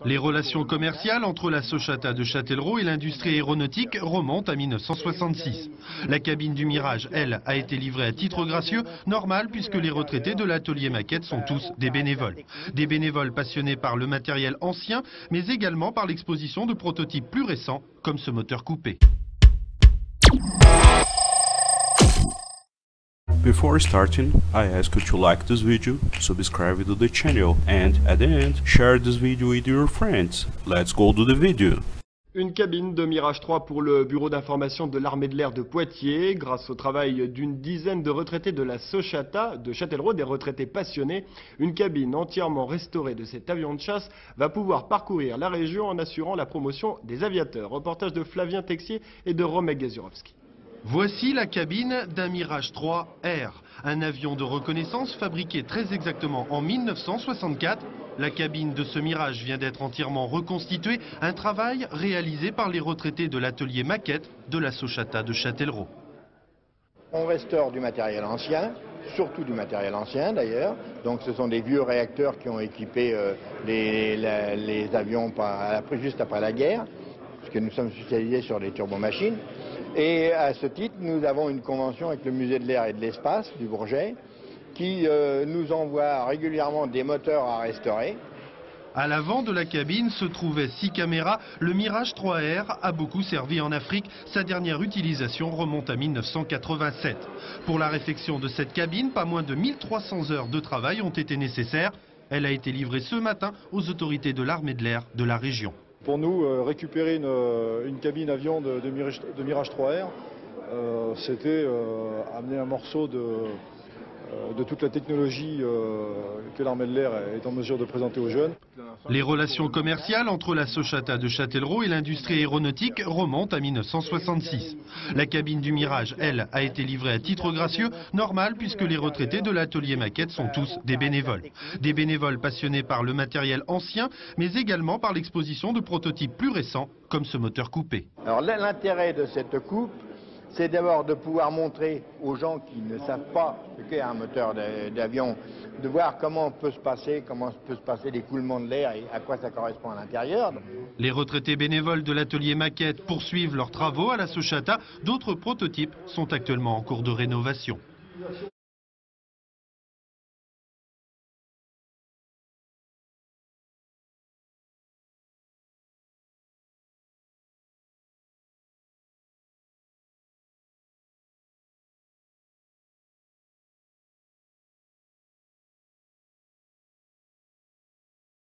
Les relations commerciales entre la Sochata de Châtellerault et l'industrie aéronautique remontent à 1966. La cabine du Mirage, elle, a été livrée à titre gracieux, normal puisque les retraités de l'atelier maquette sont tous des bénévoles. Des bénévoles passionnés par le matériel ancien, mais également par l'exposition de prototypes plus récents, comme ce moteur coupé. Before starting, I ask you to like this video, subscribe to the channel, and at the end, share this video with your friends. Let's go to the video. Une cabine de Mirage 3 pour le bureau d'information de l'armée de l'air de Poitiers. Grâce au travail d'une dizaine de retraités de la Sochata de Châtellerault, des retraités passionnés, une cabine entièrement restaurée de cet avion de chasse va pouvoir parcourir la région en assurant la promotion des aviateurs. Reportage de Flavien Texier et de Romek Gazurovski. Voici la cabine d'un Mirage 3 R, un avion de reconnaissance fabriqué très exactement en 1964. La cabine de ce Mirage vient d'être entièrement reconstituée, un travail réalisé par les retraités de l'atelier maquette de la Sochata de Châtellerault. On restaure du matériel ancien, surtout du matériel ancien d'ailleurs. Donc ce sont des vieux réacteurs qui ont équipé les avions juste après la guerre, puisque nous sommes spécialisés sur les turbomachines. Et à ce titre, nous avons une convention avec le musée de l'air et de l'espace du Bourget qui nous envoie régulièrement des moteurs à restaurer. À l'avant de la cabine se trouvaient 6 caméras. Le Mirage 3R a beaucoup servi en Afrique. Sa dernière utilisation remonte à 1987. Pour la réfection de cette cabine, pas moins de 1300 heures de travail ont été nécessaires. Elle a été livrée ce matin aux autorités de l'armée de l'air de la région. Pour nous, récupérer une cabine avion de Mirage 3R, c'était amener un morceau de toute la technologie que l'armée de l'air est en mesure de présenter aux jeunes. Les relations commerciales entre la Sochata de Châtellerault et l'industrie aéronautique remontent à 1966. La cabine du Mirage, elle, a été livrée à titre gracieux, normal puisque les retraités de l'atelier maquette sont tous des bénévoles. Des bénévoles passionnés par le matériel ancien, mais également par l'exposition de prototypes plus récents, comme ce moteur coupé. Alors l'intérêt de cette coupe, c'est d'abord de pouvoir montrer aux gens qui ne savent pas ce qu'est un moteur d'avion, de voir comment peut se passer l'écoulement de l'air et à quoi ça correspond à l'intérieur. Les retraités bénévoles de l'atelier maquette poursuivent leurs travaux à la Sochata. D'autres prototypes sont actuellement en cours de rénovation.